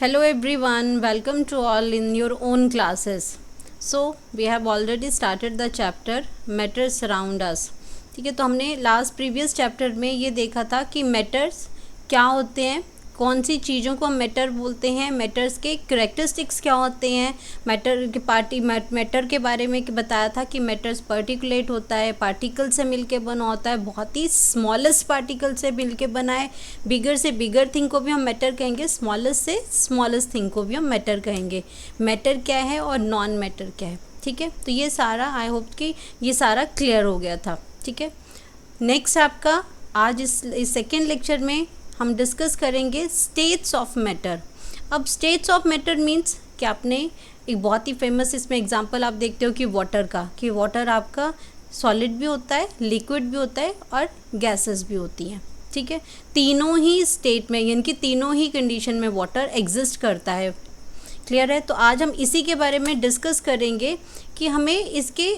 Hello everyone, welcome to all in your own classes. So we have already started the chapter matters around us. ठीक है, तो हमने last previous chapter में ये देखा था कि मैटर्स क्या होते हैं, कौन सी चीज़ों को हम मैटर बोलते हैं, मैटर्स के कैरेक्टरिस्टिक्स क्या होते हैं, मैटर के बारे में बताया था कि मैटर्स पार्टिकुलेट होता है, पार्टिकल से मिलके बना होता है, बहुत ही स्मॉलेस्ट पार्टिकल से मिलके बना है, बिगर से बिगर थिंग को भी हम मैटर कहेंगे, स्मॉलेस्ट से स्मॉलेस्ट थिंग को भी हम मैटर कहेंगे। मैटर क्या है और नॉन मैटर क्या है, ठीक है। तो ये सारा आई होप कि ये सारा क्लियर हो गया था, ठीक है। नेक्स्ट आपका आज इस सेकेंड लेक्चर में हम डिस्कस करेंगे स्टेट्स ऑफ मैटर। अब स्टेट्स ऑफ मैटर मीन्स कि आपने एक बहुत ही फेमस इसमें एग्जांपल आप देखते हो कि वाटर का, कि वाटर आपका सॉलिड भी होता है, लिक्विड भी होता है और गैसेस भी होती हैं, ठीक है। तीनों ही स्टेट में यानी कि तीनों ही कंडीशन में वाटर एग्जिस्ट करता है, क्लियर है। तो आज हम इसी के बारे में डिस्कस करेंगे कि हमें इसके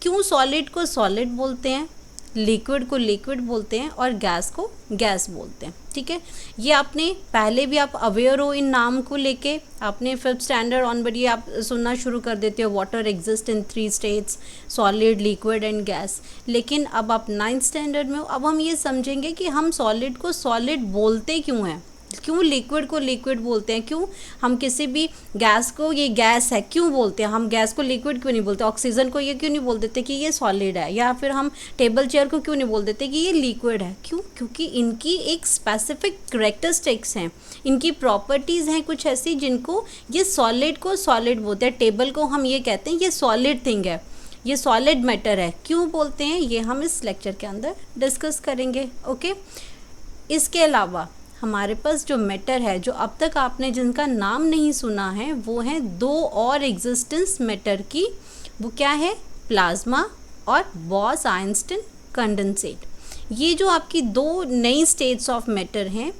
क्यों सॉलिड को सॉलिड बोलते हैं, लिक्विड को लिक्विड बोलते हैं और गैस को गैस बोलते हैं, ठीक है। ये आपने पहले भी आप अवेयर हो इन नाम को लेके, आपने फिफ्थ स्टैंडर्ड ऑनवर्ड ये आप सुनना शुरू कर देते हो, water exist in 3 states, solid, liquid and gas. लेकिन अब आप 9th स्टैंडर्ड में हो, अब हम ये समझेंगे कि हम सॉलिड को सॉलिड बोलते क्यों हैं, क्यों लिक्विड को लिक्विड बोलते हैं, क्यों हम किसी भी गैस को ये गैस है क्यों बोलते हैं, हम गैस को लिक्विड क्यों नहीं बोलते, ऑक्सीजन को ये क्यों नहीं बोल देते कि ये सॉलिड है, या फिर हम टेबल चेयर को क्यों नहीं बोल देते कि ये लिक्विड है, क्यों? क्योंकि इनकी एक स्पेसिफिक कैरेक्टरिस्टिक्स हैं, इनकी प्रॉपर्टीज़ हैं कुछ ऐसी जिनको ये सॉलिड को सॉलिड बोलते हैं। टेबल को हम ये कहते हैं ये सॉलिड थिंग है, ये सॉलिड मैटर है, क्यों बोलते हैं ये हम इस लेक्चर के अंदर डिस्कस करेंगे, ओके। इसके अलावा हमारे पास जो मैटर है, जो अब तक आपने जिनका नाम नहीं सुना है, वो हैं 2 और एग्जिस्टेंस मैटर की। वो क्या है? प्लाज्मा और बॉस-आइंस्टीन कंडेंसेट। ये जो आपकी 2 नई स्टेट्स ऑफ मैटर हैं,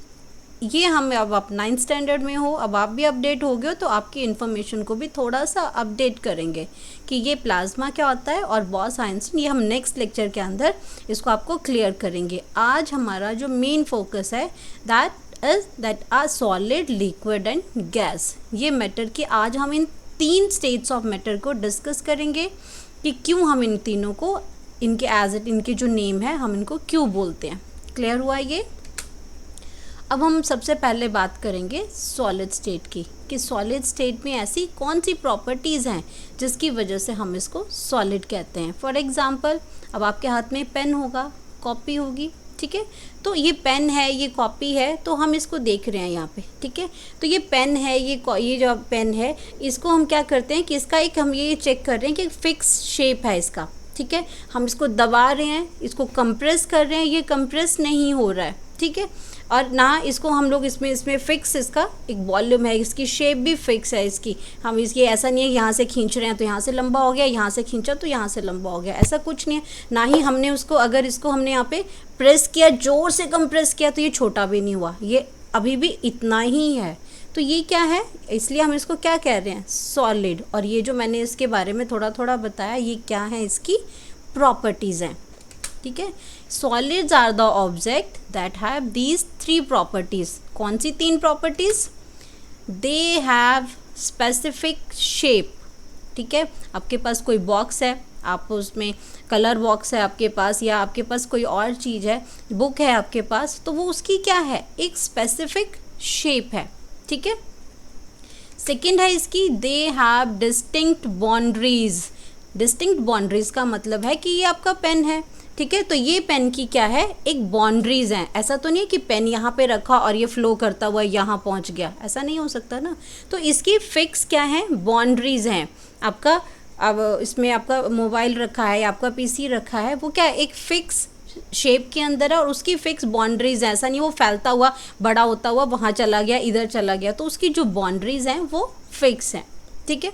ये हम अब आप 9th स्टैंडर्ड में हो, अब आप भी अपडेट हो गए हो, तो आपकी इन्फॉर्मेशन को भी थोड़ा सा अपडेट करेंगे कि ये प्लाज्मा क्या होता है और बॉस-आइंस्टीन, ये हम नेक्स्ट लेक्चर के अंदर इसको आपको क्लियर करेंगे। आज हमारा जो मेन फोकस है that are solid, liquid and gas. ये मैटर की आज हम इन 3 स्टेट्स ऑफ मैटर को डिस्कस करेंगे कि क्यों हम इन तीनों को इनके जो नेम है हम इनको क्यों बोलते हैं। क्लियर हुआ ये? अब हम सबसे पहले बात करेंगे सॉलिड स्टेट की, कि सॉलिड स्टेट में ऐसी कौन सी प्रॉपर्टीज़ हैं जिसकी वजह से हम इसको सॉलिड कहते हैं। फॉर एग्जांपल, अब आपके हाथ में पेन होगा, कॉपी होगी, ठीक है। तो ये पेन है, ये कॉपी है, तो हम इसको देख रहे हैं यहाँ पे, ठीक है। तो ये पेन है, ये जो पेन है, इसको हम क्या करते हैं कि इसका एक हम ये चेक कर रहे हैं कि फिक्स शेप है इसका, ठीक है। हम इसको दबा रहे हैं, इसको कंप्रेस कर रहे हैं, ये कंप्रेस नहीं हो रहा है, ठीक है। और ना इसको हम लोग इसमें फिक्स इसका एक वॉल्यूम है, इसकी शेप भी फिक्स है इसकी। हम इसकी ऐसा नहीं है यहाँ से खींच रहे हैं तो यहाँ से लंबा हो गया, यहाँ से खींचा तो यहाँ से लंबा हो गया, ऐसा कुछ नहीं है। ना ही हमने उसको, अगर इसको हमने यहाँ पे प्रेस किया, जोर से कंप्रेस किया, तो ये छोटा भी नहीं हुआ, ये अभी भी इतना ही है। तो ये क्या है, इसलिए हम इसको क्या कह रहे हैं? सॉलिड। और ये जो मैंने इसके बारे में थोड़ा थोड़ा बताया, ये क्या है, इसकी प्रॉपर्टीज़ हैं, ठीक है। Solids are the object that have these 3 properties. कौन सी 3 properties? They have specific shape, ठीक है। आपके पास कोई बॉक्स है, आप उसमें कलर बॉक्स है आपके पास, या आपके पास कोई और चीज़ है, बुक है आपके पास, तो वो उसकी क्या है? एक स्पेसिफिक शेप है, ठीक है। सेकेंड है इसकी, they have distinct boundaries. Distinct boundaries का मतलब है कि ये आपका पेन है, ठीक है। तो ये पेन की क्या है? एक बाउंड्रीज हैं। ऐसा तो नहीं है कि पेन यहाँ पे रखा और ये फ्लो करता हुआ यहाँ पहुँच गया, ऐसा नहीं हो सकता ना। तो इसकी फिक्स क्या है? बाउंड्रीज हैं। आपका अब इसमें आपका मोबाइल रखा है, आपका पीसी रखा है, वो क्या है? एक फिक्स शेप के अंदर है और उसकी फिक्स बाउंड्रीज है। ऐसा नहीं वो फैलता हुआ, बड़ा होता हुआ वहाँ चला गया, इधर चला गया, तो उसकी जो बाउंड्रीज हैं वो फिक्स हैं, ठीक है।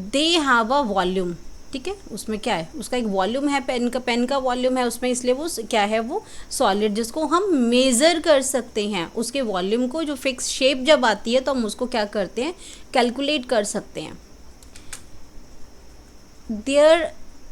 दे हैव अ वॉल्यूम, ठीक है। उसमें क्या है? उसका एक वॉल्यूम है, पेन का वॉल्यूम है उसमें, इसलिए वो क्या है? वो सॉलिड, जिसको हम मेज़र कर सकते हैं। उसके वॉल्यूम को, जो फिक्स शेप जब आती है तो हम उसको क्या करते हैं? कैलकुलेट कर सकते हैं। There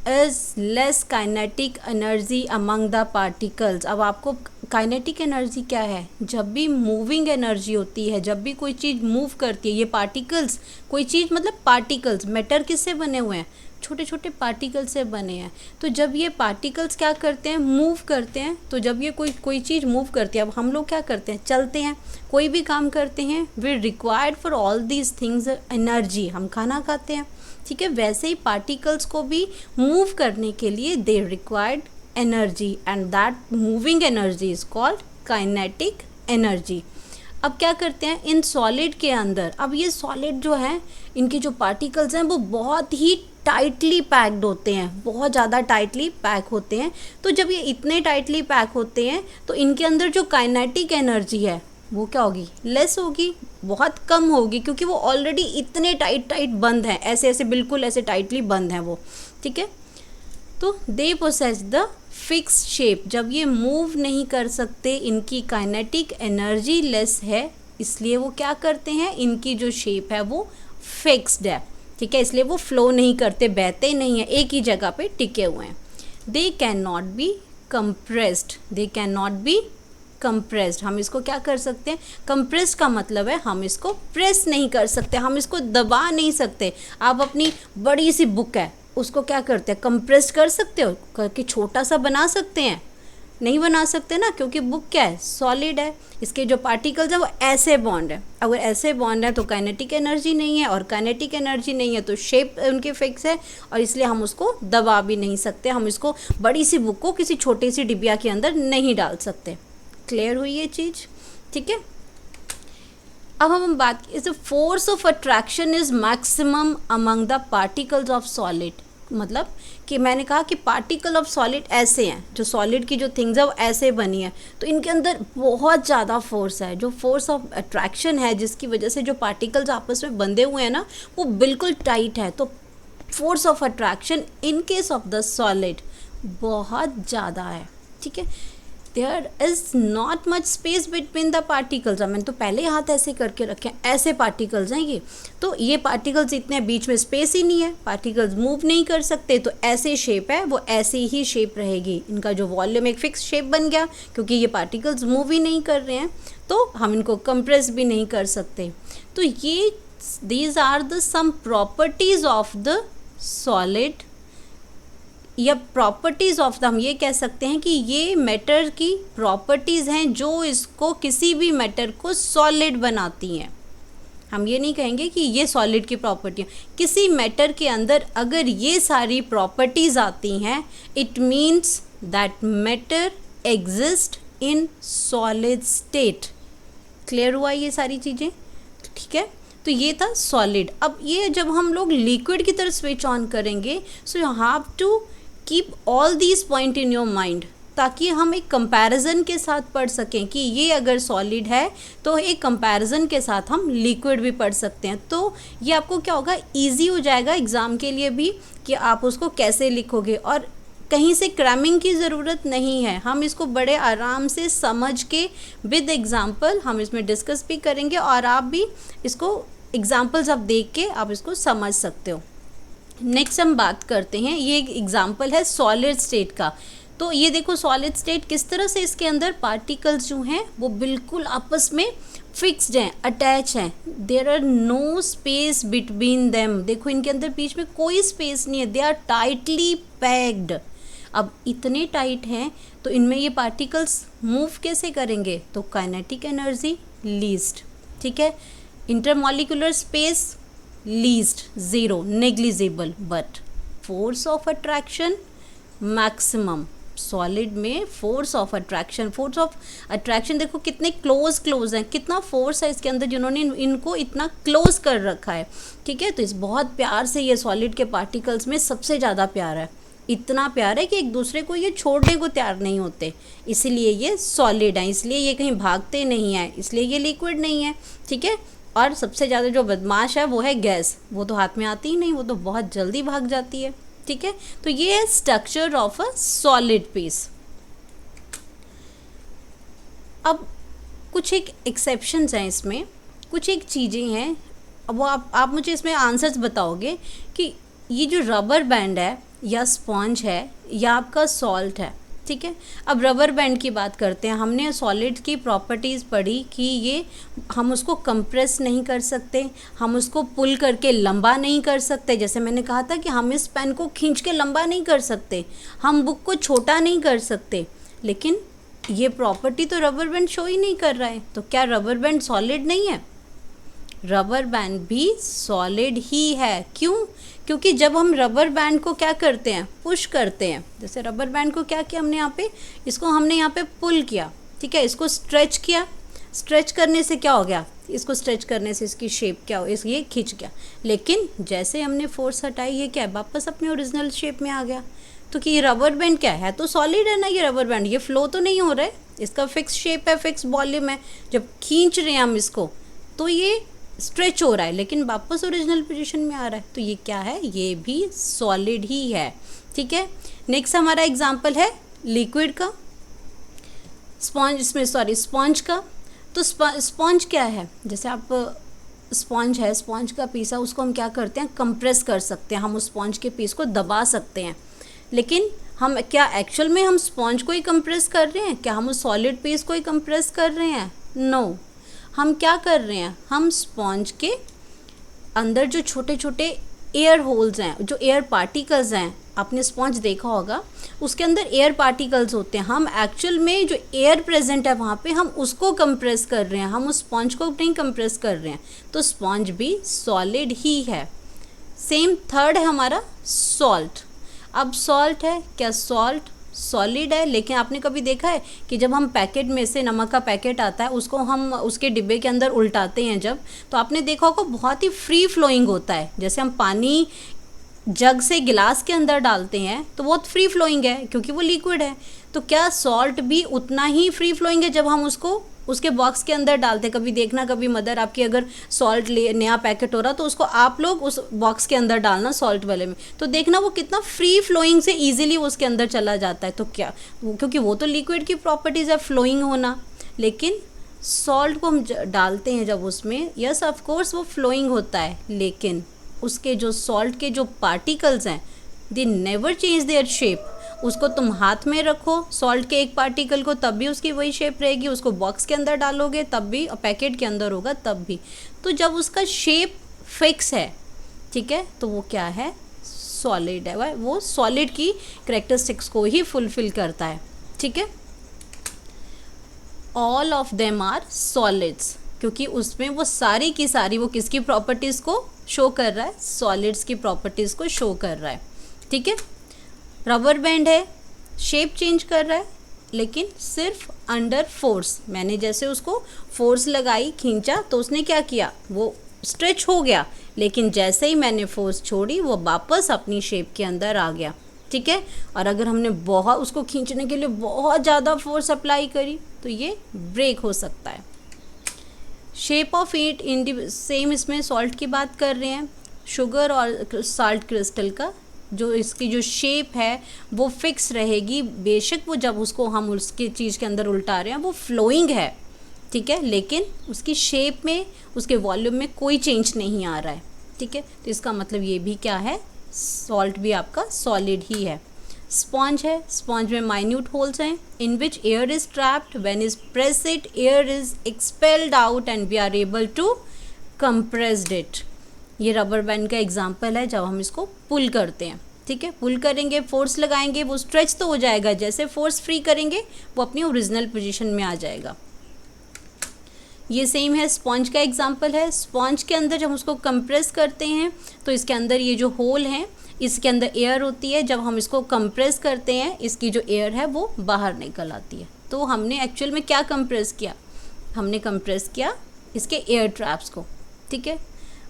is less kinetic energy among the particles. अब आपको काइनेटिक एनर्जी क्या है? जब भी मूविंग एनर्जी होती है, जब भी कोई चीज़ मूव करती है, ये पार्टिकल्स, कोई चीज़ मतलब पार्टिकल्स, मैटर किससे बने हुए हैं? छोटे छोटे पार्टिकल से बने हैं। तो जब ये पार्टिकल्स क्या करते हैं? मूव करते हैं। तो जब ये कोई चीज़ मूव करती है, अब हम लोग क्या करते हैं? चलते हैं, कोई भी काम करते हैं, we required for all these things energy. हम खाना खाते हैं, ठीक है। वैसे ही पार्टिकल्स को भी मूव करने के लिए they required energy, and that moving energy is called kinetic energy. अब क्या करते हैं इन सॉलिड के अंदर? अब ये सॉलिड जो है, इनके जो पार्टिकल्स हैं वो बहुत ही टाइटली पैक्ड होते हैं, बहुत ज़्यादा टाइटली पैक होते हैं। तो जब ये इतने टाइटली पैक होते हैं तो इनके अंदर जो काइनेटिक एनर्जी है वो क्या होगी? लेस होगी, बहुत कम होगी, क्योंकि वो ऑलरेडी इतने टाइट बंद हैं, ऐसे ऐसे बिल्कुल ऐसे टाइटली बंद हैं वो, ठीक है। तो दे पोसेस द फिक्स शेप। जब ये मूव नहीं कर सकते, इनकी काइनेटिक एनर्जी लेस है, इसलिए वो क्या करते हैं? इनकी जो शेप है वो फिक्स्ड है, ठीक है। इसलिए वो फ्लो नहीं करते, बहते नहीं हैं, एक ही जगह पे टिके हुए हैं। दे can not be compressed, they can not be compressed. हम इसको क्या कर सकते हैं? कंप्रेस्ड का मतलब है हम इसको प्रेस नहीं कर सकते, हम इसको दबा नहीं सकते। आप अपनी बड़ी सी बुक है, उसको क्या करते हैं? कंप्रेस कर सकते हो, करके छोटा सा बना सकते हैं? नहीं बना सकते ना, क्योंकि बुक क्या है? सॉलिड है। इसके जो पार्टिकल्स हैं वो ऐसे बॉन्ड है। अगर ऐसे बॉन्ड है तो काइनेटिक एनर्जी नहीं है, और काइनेटिक एनर्जी नहीं है तो शेप उनके फिक्स है, और इसलिए हम उसको दबा भी नहीं सकते। हम इसको बड़ी सी बुक को किसी छोटी सी डिबिया के अंदर नहीं डाल सकते। क्लियर हुई ये चीज़, ठीक है। अब हम बात की, force of attraction is maximum among the particles of solid. मतलब कि मैंने कहा कि पार्टिकल ऑफ सॉलिड ऐसे हैं, जो सॉलिड की जो थिंग्स है वो ऐसे बनी है, तो इनके अंदर बहुत ज़्यादा फोर्स है। जो फोर्स ऑफ अट्रैक्शन है, जिसकी वजह से जो पार्टिकल्स आपस में बंधे हुए हैं ना, वो बिल्कुल टाइट है। तो force of attraction in case of the solid बहुत ज़्यादा है, ठीक है। There is not much space between the particles. मैंने तो पहले हाथ ऐसे करके रखे हैं, ऐसे पार्टिकल्स हैं ये। तो ये पार्टिकल्स इतने बीच में स्पेस ही नहीं है, पार्टिकल्स मूव नहीं कर सकते, तो ऐसे शेप है वो ऐसी ही शेप रहेगी। इनका जो वॉल्यूम एक फिक्स शेप बन गया, क्योंकि ये पार्टिकल्स मूव ही नहीं कर रहे हैं, तो हम इनको कंप्रेस भी नहीं कर सकते। तो ये these are the some properties of the solid, या प्रॉपर्टीज़ ऑफ द, हम ये कह सकते हैं कि ये मैटर की प्रॉपर्टीज़ हैं जो इसको, किसी भी मैटर को सॉलिड बनाती हैं। हम ये नहीं कहेंगे कि ये सॉलिड की प्रॉपर्टी है। किसी मैटर के अंदर अगर ये सारी प्रॉपर्टीज़ आती हैं, it means that matter exist in solid state. Clear हुआ ये सारी चीज़ें, ठीक है। तो ये था सॉलिड। अब ये जब हम लोग लिक्विड की तरफ स्विच ऑन करेंगे, so you have to keep all these point in your mind, ताकि हम एक कंपैरिजन के साथ पढ़ सकें कि ये अगर सॉलिड है तो एक कंपैरिजन के साथ हम लिक्विड भी पढ़ सकते हैं। तो ये आपको क्या होगा, इजी हो जाएगा एग्ज़ाम के लिए भी कि आप उसको कैसे लिखोगे, और कहीं से क्रैमिंग की ज़रूरत नहीं है। हम इसको बड़े आराम से समझ के विद एग्जाम्पल हम इसमें डिस्कस भी करेंगे, और आप भी इसको एग्जाम्पल्स आप देख के आप इसको समझ सकते हो। नेक्स्ट हम बात करते हैं, ये एक एग्जाम्पल है सॉलिड स्टेट का। तो ये देखो सॉलिड स्टेट किस तरह से, इसके अंदर पार्टिकल्स जो हैं वो बिल्कुल आपस में फिक्स्ड हैं, अटैच हैं। There are no space between them. देखो इनके अंदर बीच में कोई स्पेस नहीं है, दे आर टाइटली पैक्ड। अब इतने टाइट हैं तो इनमें ये पार्टिकल्स मूव कैसे करेंगे? तो काइनेटिक एनर्जी लीस्ट, ठीक है। Intermolecular space least, zero, negligible, but force of attraction maximum. Solid में फोर्स ऑफ अट्रैक्शन देखो कितने क्लोज हैं, कितना फोर्स है इसके अंदर, जिन्होंने इनको इतना क्लोज कर रखा है, ठीक है। तो इस बहुत प्यार से ये सॉलिड के पार्टिकल्स में सबसे ज़्यादा प्यार है, इतना प्यार है कि एक दूसरे को ये छोड़ने को तैयार नहीं होते, इसीलिए ये सॉलिड है, इसलिए ये कहीं भागते नहीं हैं, इसलिए ये लिक्विड नहीं है, ठीक है। और सबसे ज़्यादा जो बदमाश है वो है गैस, वो तो हाथ में आती ही नहीं, वो तो बहुत जल्दी भाग जाती है, ठीक है। तो ये है structure of a solid piece. अब कुछ एक एक्सेप्शंस हैं इसमें, कुछ एक चीज़ें हैं, अब वो आप मुझे इसमें आंसर्स बताओगे कि ये जो रबर बैंड है या स्पॉन्ज है या आपका सॉल्ट है, ठीक है। अब रबर बैंड की बात करते हैं। हमने सॉलिड की प्रॉपर्टीज़ पढ़ी कि ये हम उसको कंप्रेस नहीं कर सकते, हम उसको पुल करके लंबा नहीं कर सकते। जैसे मैंने कहा था कि हम इस पेन को खींच के लंबा नहीं कर सकते, हम बुक को छोटा नहीं कर सकते, लेकिन ये प्रॉपर्टी तो रबर बैंड शो ही नहीं कर रहा है। तो क्या रबर बैंड सॉलिड नहीं है? रबर बैंड भी सॉलिड ही है। क्यों? क्योंकि जब हम रबर बैंड को क्या करते हैं, पुश करते हैं। जैसे रबर बैंड को क्या किया हमने यहाँ पे, इसको हमने यहाँ पे पुल किया, ठीक है, इसको स्ट्रेच किया। स्ट्रेच करने से क्या हो गया, इसको स्ट्रेच करने से इसकी शेप क्या हो, ये खिंच गया। लेकिन जैसे हमने फोर्स हटाई, ये क्या है, वापस अपने ओरिजिनल शेप में आ गया। तो कि ये रबर बैंड क्या है, तो सॉलिड है ना ये रबर बैंड, ये फ्लो तो नहीं हो रहा है, इसका फिक्स शेप है, फिक्स वॉल्यूम है। जब खींच रहे हैं हम इसको तो ये स्ट्रेच हो रहा है, लेकिन वापस ओरिजिनल पोजीशन में आ रहा है। तो ये क्या है, ये भी सॉलिड ही है। ठीक है। नेक्स्ट हमारा एग्जांपल है लिक्विड का, स्पॉन्ज का। तो स्पॉन्ज क्या है, जैसे आप स्पॉन्ज है, स्पॉन्ज का पीस है, उसको हम क्या करते हैं, कंप्रेस कर सकते हैं, हम उस स्पॉन्ज के पीस को दबा सकते हैं। लेकिन हम क्या एक्चुअल में हम स्पॉन्ज को ही कंप्रेस कर रहे हैं, क्या हम उस सॉलिड पीस को ही कंप्रेस कर रहे हैं? नो। हम क्या कर रहे हैं, हम स्पॉन्ज के अंदर जो छोटे छोटे एयर होल्स हैं, जो एयर पार्टिकल्स हैं, आपने स्पॉन्ज देखा होगा, उसके अंदर एयर पार्टिकल्स होते हैं। हम एक्चुअल में जो एयर प्रेजेंट है वहाँ पे हम उसको कंप्रेस कर रहे हैं, हम उस स्पॉन्ज को नहीं कंप्रेस कर रहे हैं। तो स्पॉन्ज भी सॉलिड ही है। सेम थर्ड है हमारा सॉल्ट। अब सॉल्ट है, क्या सॉल्ट सॉलिड है? लेकिन आपने कभी देखा है कि जब हम पैकेट में से, नमक का पैकेट आता है, उसको हम उसके डिब्बे के अंदर उल्टाते हैं जब, तो आपने देखा होगा बहुत ही फ्री फ्लोइंग होता है। जैसे हम पानी जग से गिलास के अंदर डालते हैं तो बहुत फ्री फ्लोइंग है क्योंकि वो लिक्विड है। तो क्या सॉल्ट भी उतना ही फ्री फ्लोइंग है जब हम उसको उसके बॉक्स के अंदर डालते? कभी देखना, कभी मदर आपकी अगर सॉल्ट ले नया पैकेट हो रहा तो उसको आप लोग उस बॉक्स के अंदर डालना सॉल्ट वाले में, तो देखना वो कितना फ्री फ्लोइंग से इजीली उसके अंदर चला जाता है। तो क्या, क्योंकि वो तो लिक्विड की प्रॉपर्टीज़ है फ्लोइंग होना। लेकिन सॉल्ट को हम डालते हैं जब उसमें, यस ऑफ कोर्स वो फ्लोइंग होता है, लेकिन उसके जो सॉल्ट के जो पार्टिकल्स हैं, they never change their shape. उसको तुम हाथ में रखो सॉल्ट के एक पार्टिकल को, तब भी उसकी वही शेप रहेगी। उसको बॉक्स के अंदर डालोगे तब भी, और पैकेट के अंदर होगा तब भी। तो जब उसका शेप फिक्स है, ठीक है, तो वो क्या है, सॉलिड है। वो सॉलिड की कैरेक्टरिस्टिक्स को ही फुलफिल करता है। ठीक है। All of them are solids, क्योंकि उसमें वो सारी की सारी वो किसकी प्रॉपर्टीज़ को शो कर रहा है, सॉलिड्स की प्रॉपर्टीज़ को शो कर रहा है। ठीक है। रबर बैंड है, शेप चेंज कर रहा है, लेकिन सिर्फ अंडर फोर्स। मैंने जैसे उसको फोर्स लगाई, खींचा, तो उसने क्या किया, वो स्ट्रेच हो गया। लेकिन जैसे ही मैंने फोर्स छोड़ी वो वापस अपनी शेप के अंदर आ गया। ठीक है। और अगर हमने बहुत उसको खींचने के लिए बहुत ज़्यादा फोर्स अप्लाई करी तो ये ब्रेक हो सकता है। Shape of it in same, इसमें सॉल्ट की बात कर रहे हैं, शुगर और साल्ट क्रिस्टल का जो इसकी जो शेप है वो फिक्स रहेगी। बेशक वो जब उसको हम उसकी चीज़ के अंदर उल्टा रहे हैं वो फ्लोइंग है, ठीक है, लेकिन उसकी शेप में, उसके वॉल्यूम में कोई चेंज नहीं आ रहा है। ठीक है। तो इसका मतलब ये भी क्या है, सॉल्ट भी आपका सॉलिड ही है। स्पॉन्ज है, स्पॉन्ज में माइन्यूट होल्स हैं in which air is trapped, when is press it air is expelled out and we are able to compressed it. ये रबर बैंड का एग्जाम्पल है जब हम इसको पुल करते हैं। ठीक है, पुल करेंगे, फोर्स लगाएंगे, वो स्ट्रेच तो हो जाएगा, जैसे फोर्स फ्री करेंगे वो अपनी ओरिजिनल पोजीशन में आ जाएगा। ये सेम है, स्पॉन्ज का एग्जाम्पल है। स्पॉन्ज के अंदर जब उसको कंप्रेस करते हैं तो इसके अंदर ये जो होल है इसके अंदर एयर होती है। जब हम इसको कंप्रेस करते हैं इसकी जो एयर है वो बाहर निकल आती है। तो हमने एक्चुअल में क्या कंप्रेस किया, हमने कंप्रेस किया इसके एयर ट्रैप्स को। ठीक है।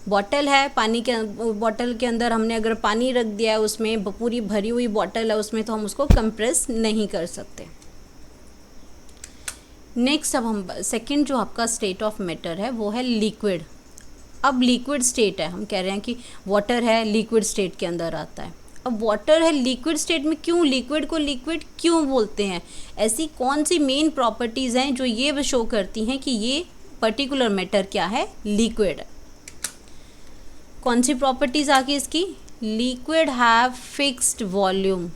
बॉटल है, पानी के बॉटल के अंदर हमने अगर पानी रख दिया है, उसमें पूरी भरी हुई बॉटल है उसमें, तो हम उसको कंप्रेस नहीं कर सकते। नेक्स्ट, अब हम सेकंड जो आपका स्टेट ऑफ मैटर है वो है लिक्विड। अब लिक्विड स्टेट है, हम कह रहे हैं कि वाटर है लिक्विड स्टेट के अंदर आता है। अब वाटर है लिक्विड स्टेट में, क्यों लिक्विड को लिक्विड क्यों बोलते हैं, ऐसी कौन सी मेन प्रॉपर्टीज़ हैं जो ये शो करती हैं कि ये पर्टिकुलर मैटर क्या है, लिक्विड है। कौन सी प्रॉपर्टीज आ गई इसकी, liquid have fixed volume,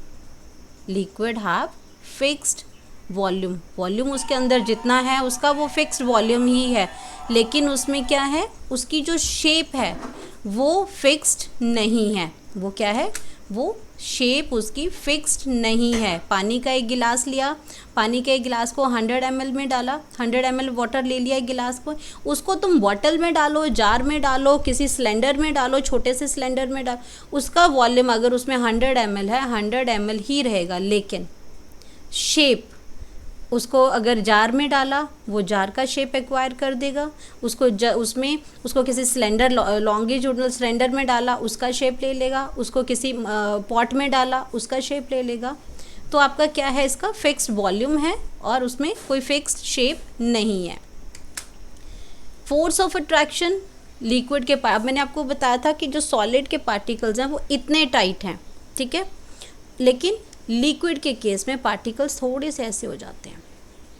liquid have fixed volume. Volume उसके अंदर जितना है उसका वो फिक्स्ड वॉल्यूम ही है, लेकिन उसमें क्या है, उसकी जो शेप है वो फिक्स्ड नहीं है। वो क्या है, वो शेप उसकी फिक्स्ड नहीं है। पानी का एक गिलास लिया, पानी के एक गिलास को 100 ml में डाला, 100 ml वाटर ले लिया एक गिलास को, उसको तुम बॉटल में डालो, जार में डालो, किसी सिलेंडर में डालो, छोटे से सिलेंडर में डालो, उसका वॉल्यूम अगर उसमें 100 ml है 100 ml ही रहेगा, लेकिन शेप उसको अगर जार में डाला वो जार का शेप एक्वायर कर देगा, उसको किसी सिलेंडर लॉन्गिट्यूडनल सिलेंडर में डाला उसका शेप ले लेगा, उसको किसी पॉट में डाला उसका शेप ले लेगा। तो आपका क्या है, इसका फिक्स्ड वॉल्यूम है और उसमें कोई फिक्स्ड शेप नहीं है। फोर्स ऑफ अट्रैक्शन लिक्विड के अब मैंने आपको बताया था कि जो सॉलिड के पार्टिकल्स हैं वो इतने टाइट हैं, ठीक है, लेकिन लिक्विड के केस में पार्टिकल्स थोड़े से ऐसे हो जाते हैं,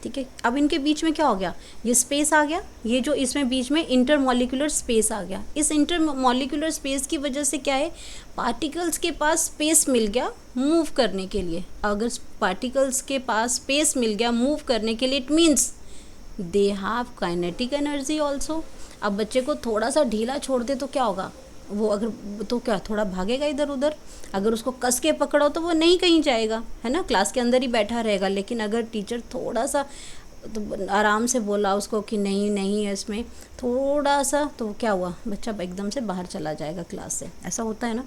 ठीक है। अब इनके बीच में क्या हो गया, ये स्पेस आ गया, ये जो इसमें बीच में इंटरमॉलिक्यूलर स्पेस आ गया। इस इंटरमॉलिक्यूलर स्पेस की वजह से क्या है, पार्टिकल्स के पास स्पेस मिल गया मूव करने के लिए। अगर पार्टिकल्स के पास स्पेस मिल गया मूव करने के लिए, it means they have kinetic energy also. अब बच्चे को थोड़ा सा ढीला छोड़ दे तो क्या होगा, वो अगर तो क्या थोड़ा भागेगा इधर उधर, अगर उसको कस के पकड़ो तो वो नहीं कहीं जाएगा, है ना, क्लास के अंदर ही बैठा रहेगा। लेकिन अगर टीचर थोड़ा सा तो आराम से बोला उसको कि नहीं नहीं है इसमें थोड़ा सा, तो क्या हुआ, बच्चा एकदम से बाहर चला जाएगा क्लास से, ऐसा होता है ना।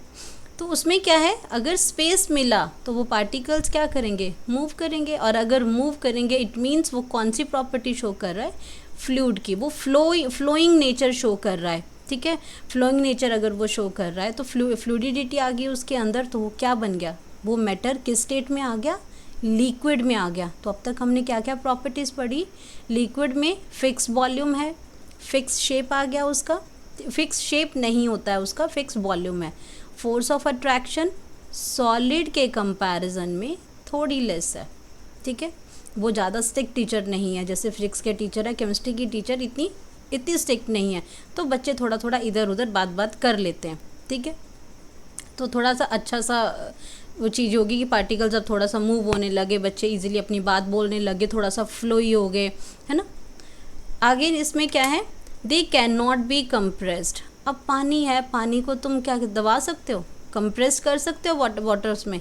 तो उसमें क्या है, अगर स्पेस मिला तो वो पार्टिकल्स क्या करेंगे, मूव करेंगे, और अगर मूव करेंगे इट मीन्स वो कौन सी प्रॉपर्टी शो कर रहा है, फ्लूइड की, वो फ्लोइंग नेचर शो कर रहा है, ठीक है। फ्लोइंग नेचर अगर वो शो कर रहा है तो फ्लूइडिटी आ गई उसके अंदर, तो वो क्या बन गया, वो मैटर किस स्टेट में आ गया, लिक्विड में आ गया। तो अब तक हमने क्या क्या प्रॉपर्टीज़ पढ़ी, लिक्विड में फिक्स वॉल्यूम है, फिक्स शेप आ गया उसका, फिक्स शेप नहीं होता है उसका, फिक्स वॉल्यूम है। फोर्स ऑफ अट्रैक्शन सॉलिड के कंपैरिजन में थोड़ी लेस है, ठीक है, वो ज़्यादा स्ट्रिक्ट टीचर नहीं है, जैसे फिजिक्स के टीचर है, केमिस्ट्री की टीचर इतनी स्ट्रिक्ट नहीं है, तो बच्चे थोड़ा थोड़ा इधर उधर बात कर लेते हैं, ठीक है। तो थोड़ा सा अच्छा सा वो चीज़ होगी कि पार्टिकल्स अब थोड़ा सा मूव होने लगे, बच्चे इजीली अपनी बात बोलने लगे, थोड़ा सा फ्लोई हो गए, है ना। आगे इसमें क्या है, they can not be compressed. अब पानी है, पानी को तुम क्या दबा सकते हो, कंप्रेस कर सकते हो वाटर उसमें,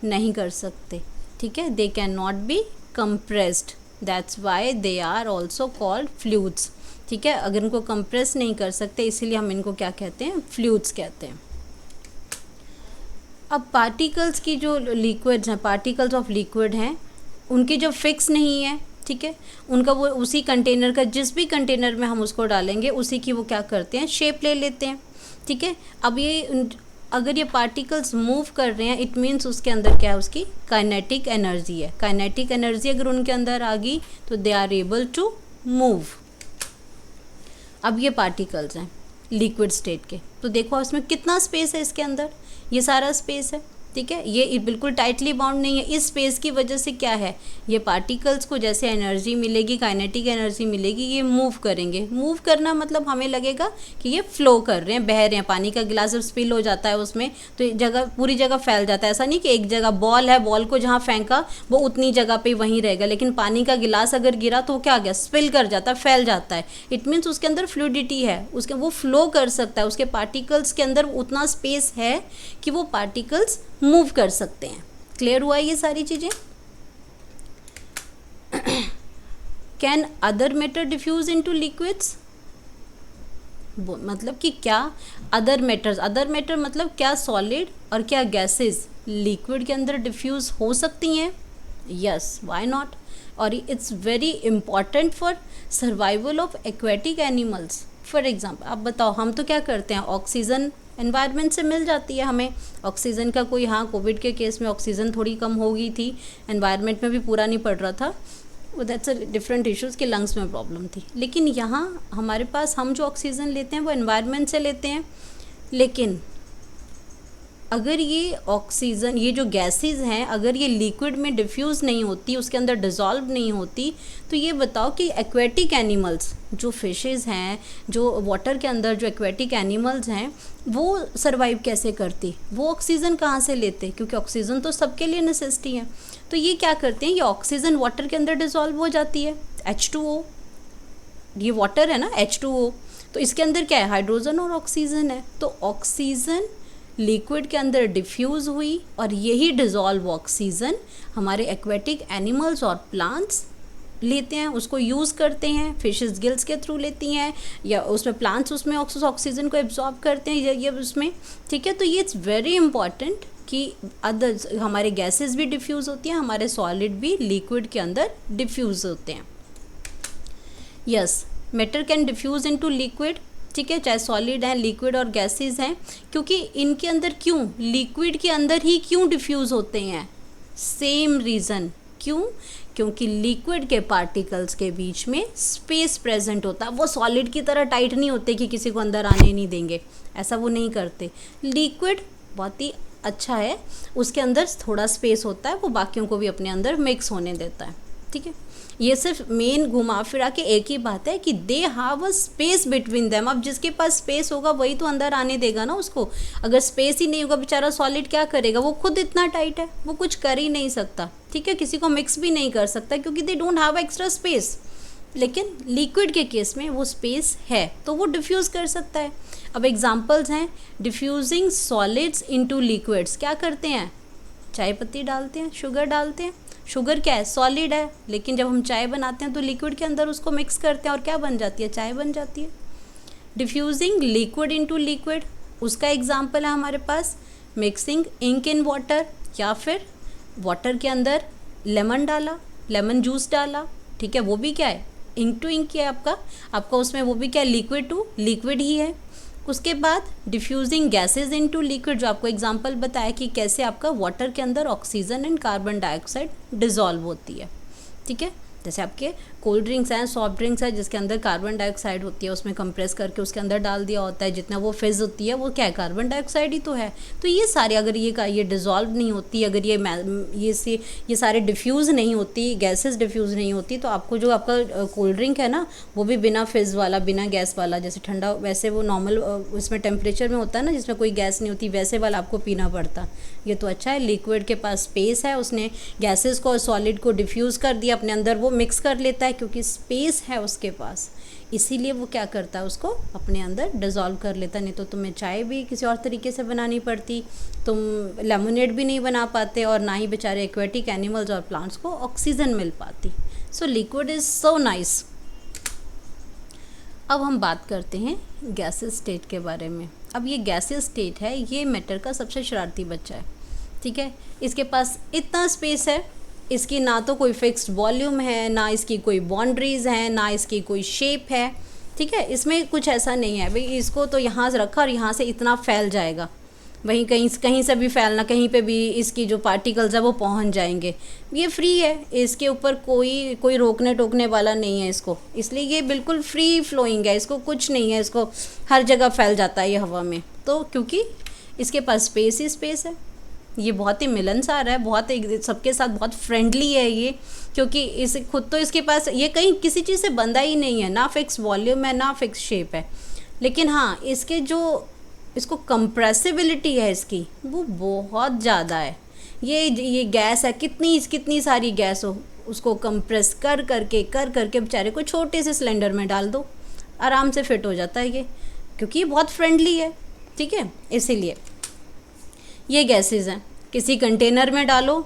नहीं कर सकते, ठीक है। They can not be compressed, that's why they are also called fluids, ठीक है। अगर इनको कंप्रेस नहीं कर सकते इसीलिए हम इनको क्या कहते हैं, फ्लूइड्स कहते हैं। अब पार्टिकल्स की जो लिक्विड्स हैं, पार्टिकल्स ऑफ लिक्विड हैं, उनकी जो फिक्स नहीं है, ठीक है, उनका वो उसी कंटेनर का, जिस भी कंटेनर में हम उसको डालेंगे उसी की वो क्या करते हैं, शेप ले लेते हैं, ठीक है। अब ये अगर ये पार्टिकल्स मूव कर रहे हैं इट मीन्स उसके अंदर क्या है, उसकी काइनेटिक एनर्जी है। काइनेटिक एनर्जी अगर उनके अंदर आ गई तो they are able to move. अब ये पार्टिकल्स हैं लिक्विड स्टेट के, तो देखो इसमें कितना स्पेस है, इसके अंदर ये सारा स्पेस है, ठीक है, ये बिल्कुल टाइटली बाउंड नहीं है। इस स्पेस की वजह से क्या है, ये पार्टिकल्स को जैसे एनर्जी मिलेगी, काइनेटिक एनर्जी मिलेगी, ये मूव करेंगे। मूव करना मतलब हमें लगेगा कि ये फ्लो कर रहे हैं, बह रहे हैं। पानी का गिलास जब स्पिल हो जाता है उसमें तो जगह पूरी जगह फैल जाता है, ऐसा नहीं कि एक जगह बॉल है, बॉल को जहाँ फेंका वो उतनी जगह पे वहीं रहेगा, लेकिन पानी का गिलास अगर गिरा तो क्या आ गया, स्पिल कर जाता है, फैल जाता है। इट मीन्स उसके अंदर फ्लूइडिटी है, उसके वो फ्लो कर सकता है, उसके पार्टिकल्स के अंदर उतना स्पेस है कि वो पार्टिकल्स मूव कर सकते हैं। क्लियर हुआ ये सारी चीजें। Can other matter diffuse into liquids, मतलब कि क्या अदर मैटर मतलब क्या सॉलिड और क्या गैसेस लिक्विड के अंदर डिफ्यूज हो सकती हैं। Yes, why not. और it's very important for survival of aquatic animals. For example आप बताओ, हम तो क्या करते हैं, ऑक्सीजन एनवायरनमेंट से मिल जाती है हमें, ऑक्सीजन का कोई, हाँ कोविड के केस में ऑक्सीजन थोड़ी कम हो गई थी, एनवायरनमेंट में भी पूरा नहीं पड़ रहा था, दैट्स अ डिफरेंट इश्यूज़ के लंग्स में प्रॉब्लम थी। लेकिन यहाँ हमारे पास हम जो ऑक्सीजन लेते हैं वो एनवायरनमेंट से लेते हैं, लेकिन अगर ये ऑक्सीजन, ये जो गैसेस हैं, अगर ये लिक्विड में डिफ्यूज़ नहीं होती, उसके अंदर डिज़ोल्व नहीं होती, तो ये बताओ कि एक्वेटिक एनिमल्स, जो फिशेस हैं, जो वाटर के अंदर जो एक्वेटिक एनिमल्स हैं, वो सरवाइव कैसे करती, वो ऑक्सीजन कहाँ से लेते, क्योंकि ऑक्सीजन तो सबके लिए नेसेसिटी है। तो ये क्या करते हैं, ये ऑक्सीजन वाटर के अंदर डिज़ोल्व हो जाती है, H2O, ये वाटर है ना H2O, तो इसके अंदर क्या है, हाइड्रोजन और ऑक्सीजन है। तो ऑक्सीजन लिक्विड के अंदर डिफ्यूज़ हुई और यही डिज़ोल्व ऑक्सीजन हमारे एक्वेटिक एनिमल्स और प्लांट्स लेते हैं, उसको यूज़ करते हैं, फिशेस गिल्स के थ्रू लेती हैं, या उसमें प्लांट्स उसमें ऑक्सीजन को एब्जॉर्ब करते हैं ये उसमें, ठीक है। तो ये इट्स वेरी इंपॉर्टेंट कि अदर हमारे गैसेस भी डिफ्यूज़ होती हैं, हमारे सॉलिड भी लिक्विड के अंदर डिफ्यूज़ होते हैं। Yes, matter can diffuse into liquid, ठीक है, चाहे सॉलिड हैं, लिक्विड और गैसेस हैं, क्योंकि इनके अंदर क्यों, लिक्विड के अंदर ही क्यों डिफ्यूज़ होते हैं, सेम रीज़न, क्यों, क्योंकि लिक्विड के पार्टिकल्स के बीच में स्पेस प्रेजेंट होता है, वो सॉलिड की तरह टाइट नहीं होते कि किसी को अंदर आने नहीं देंगे, ऐसा वो नहीं करते। लिक्विड बहुत ही अच्छा है, उसके अंदर थोड़ा स्पेस होता है, वो बाकियों को भी अपने अंदर मिक्स होने देता है, ठीक है। ये सिर्फ मेन घुमा फिरा के एक ही बात है कि they have a space between them. अब जिसके पास स्पेस होगा वही तो अंदर आने देगा ना उसको, अगर स्पेस ही नहीं होगा बेचारा सॉलिड क्या करेगा, वो खुद इतना टाइट है, वो कुछ कर ही नहीं सकता, ठीक है, किसी को मिक्स भी नहीं कर सकता क्योंकि they don't have extra space. लेकिन लिक्विड के केस में वो स्पेस है तो वो डिफ्यूज़ कर सकता है। अब एग्जांपल्स हैं, डिफ्यूजिंग सॉलिड्स इनटू लिक्विड्स, क्या करते हैं, चाय पत्ती डालते हैं, शुगर डालते हैं, शुगर क्या है, सॉलिड है, लेकिन जब हम चाय बनाते हैं तो लिक्विड के अंदर उसको मिक्स करते हैं और क्या बन जाती है, चाय बन जाती है। डिफ्यूजिंग लिक्विड इनटू लिक्विड, उसका एग्जांपल है हमारे पास मिक्सिंग इंक इन वाटर, या फिर वाटर के अंदर लेमन डाला, लेमन जूस डाला, ठीक है, वो भी क्या है, इंक टू इंक है आपका उसमें वो भी क्या है, लिक्विड टू लिक्विड ही है। उसके बाद डिफ्यूजिंग गैसेज इनटू लिक्विड, जो आपको एग्जांपल बताया कि कैसे आपका वाटर के अंदर oxygen and carbon dioxide dissolve होती है, ठीक है। जैसे आपके कोल्ड ड्रिंक्स हैं, सॉफ्ट ड्रिंक्स है, जिसके अंदर कार्बन डाइऑक्साइड होती है, उसमें कंप्रेस करके उसके अंदर डाल दिया होता है, जितना वो फिज़ होती है वो क्या है, कार्बन डाइऑक्साइड ही तो है। तो ये सारे अगर ये डिज़ोल्व नहीं होती, अगर ये सारे डिफ्यूज़ नहीं होती, गैसेस डिफ्यूज़ नहीं होती, तो आपको जो आपका कोल्ड ड्रिंक है ना वो भी बिना फिज़ वाला, बिना गैस वाला, जैसे ठंडा वैसे वो नॉर्मल उसमें टेम्परेचर में होता है ना जिसमें कोई गैस नहीं होती, वैसे वाला आपको पीना पड़ता। ये तो अच्छा है, लिक्विड के पास स्पेस है, उसने गैसेस को और सॉलिड को डिफ्यूज़ कर दिया अपने अंदर, वो मिक्स कर लेता है क्योंकि स्पेस है उसके पास, इसीलिए वो क्या करता है, उसको अपने अंदर डिज़ोल्व कर लेता। नहीं तो तुम्हें चाय भी किसी और तरीके से बनानी पड़ती, तुम लेमनेड भी नहीं बना पाते, और ना ही बेचारे एक्वेटिक एनिमल्स और प्लांट्स को ऑक्सीजन मिल पाती। So liquid is so nice. अब हम बात करते हैं गैसेस स्टेट के बारे में। अब ये गैसेस स्टेट है, ये मैटर का सबसे शरारती बच्चा है, ठीक है। इसके पास इतना स्पेस है, इसकी ना तो कोई फिक्स्ड वॉल्यूम है, ना इसकी कोई बाउंड्रीज़ हैं, ना इसकी कोई शेप है, ठीक है। इसमें कुछ ऐसा नहीं है भाई इसको तो यहाँ से रखा और यहाँ से इतना फैल जाएगा, वहीं कहीं से भी फैलना, कहीं पे भी इसकी जो पार्टिकल्स है वो पहुँच जाएंगे, ये फ्री है, इसके ऊपर कोई रोकने टोकने वाला नहीं है इसको, इसलिए ये बिल्कुल फ्री फ्लोइंग है, इसको कुछ नहीं है, इसको हर जगह फैल जाता है ये हवा में। तो क्योंकि इसके पास स्पेस ही स्पेस है, ये बहुत ही मिलनसार है, बहुत सबके साथ बहुत फ्रेंडली है ये, क्योंकि इस खुद तो इसके पास ये कहीं किसी चीज़ से बंधा ही नहीं है, ना फिक्स वॉल्यूम है ना फिक्स शेप है, लेकिन हाँ इसके जो इसको कंप्रेसिबिलिटी है इसकी वो बहुत ज़्यादा है। ये गैस है, कितनी सारी गैस हो, उसको कंप्रेस कर करके बेचारे को छोटे से सिलेंडर में डाल दो, आराम से फिट हो जाता है ये, क्योंकि ये बहुत फ्रेंडली है, ठीक है। इसीलिए ये गैसेस हैं, किसी कंटेनर में डालो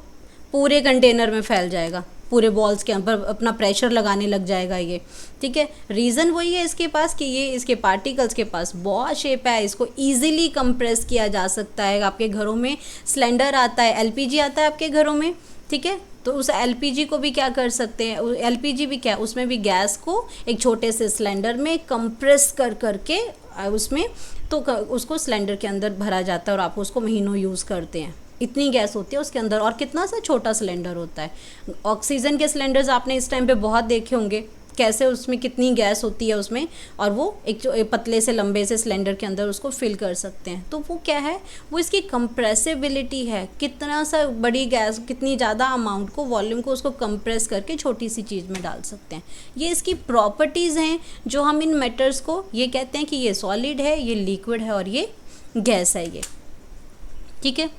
पूरे कंटेनर में फैल जाएगा, पूरे बॉल्स के ऊपर अपना प्रेशर लगाने लग जाएगा ये, ठीक है। रीज़न वही है इसके पास कि ये इसके पार्टिकल्स के पास बहुत शेप है, इसको इजीली कंप्रेस किया जा सकता है। आपके घरों में सिलेंडर आता है, एलपीजी आता है आपके घरों में, ठीक है, तो उस एलपीजी को भी क्या कर सकते हैं, एलपीजी भी क्या, उसमें भी गैस को एक छोटे से सिलेंडर में कंप्रेस करके उसमें तो उसको सिलेंडर के अंदर भरा जाता है और आप उसको महीनों यूज़ करते हैं, इतनी गैस होती है उसके अंदर, और कितना सा छोटा सिलेंडर होता है। ऑक्सीजन के सिलेंडर्स आपने इस टाइम पे बहुत देखे होंगे, कैसे उसमें कितनी गैस होती है उसमें, और वो एक जो पतले से लंबे से सिलेंडर के अंदर उसको फिल कर सकते हैं। तो वो क्या है, वो इसकी कंप्रेसिबिलिटी है, कितना सा बड़ी गैस, कितनी ज़्यादा अमाउंट को, वॉल्यूम को उसको कंप्रेस करके छोटी सी चीज़ में डाल सकते हैं। ये इसकी प्रॉपर्टीज़ हैं जो हम इन मैटर्स को ये कहते हैं कि ये सॉलिड है, ये लिक्विड है और ये गैस है ये, ठीक है।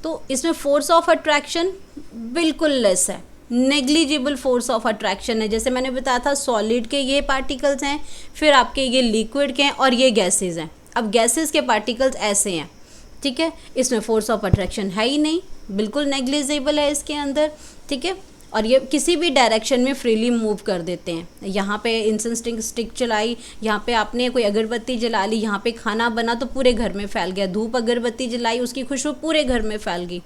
तो इसमें फोर्स ऑफ अट्रैक्शन बिल्कुल लेस है, नेग्लिजिबल फोर्स ऑफ अट्रैक्शन है। जैसे मैंने बताया था सॉलिड के ये पार्टिकल्स हैं, फिर आपके ये लिक्विड के हैं और ये गैसेस हैं। अब गैसेस के पार्टिकल्स ऐसे हैं, ठीक है, इसमें फोर्स ऑफ अट्रैक्शन है ही नहीं, बिल्कुल नेग्लिजिबल है इसके अंदर, ठीक है। और ये किसी भी डायरेक्शन में फ्रीली मूव कर देते हैं। यहाँ पे इंसेंस स्टिक चलाई, यहाँ पे आपने कोई अगरबत्ती जला ली, यहाँ पे खाना बना तो पूरे घर में फैल गया, धूप अगरबत्ती जलाई उसकी खुशबू पूरे घर में फैल गई।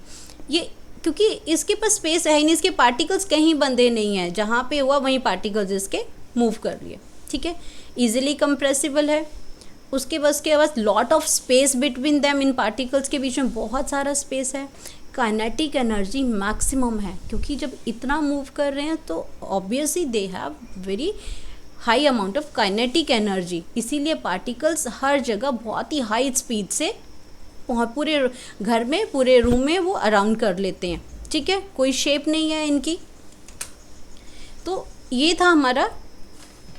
ये क्योंकि इसके पास स्पेस है ही नहीं, इसके पार्टिकल्स कहीं बंधे नहीं हैं, जहाँ पे हुआ वहीं पार्टिकल्स इसके मूव कर लिए, ठीक है। ईजिली कंप्रेसिबल है, उसके पास lot of space between them, इन पार्टिकल्स के बीच में बहुत सारा स्पेस है। काइनेटिक एनर्जी मैक्सिमम है, क्योंकि जब इतना मूव कर रहे हैं तो obviously they have very high amount of kinetic energy, इसीलिए पार्टिकल्स हर जगह बहुत ही हाई स्पीड से पूरे घर में, पूरे रूम में वो अराउंड कर लेते हैं, ठीक है। कोई शेप नहीं है इनकी। तो ये था हमारा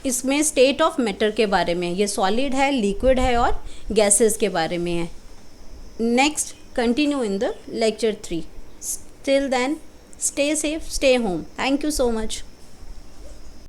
इसमें स्टेट ऑफ मैटर के बारे में, ये सॉलिड है, लिक्विड है और गैसेस के बारे में है। Next continue in the lecture 3. Till then, stay safe, stay home. Thank you so much.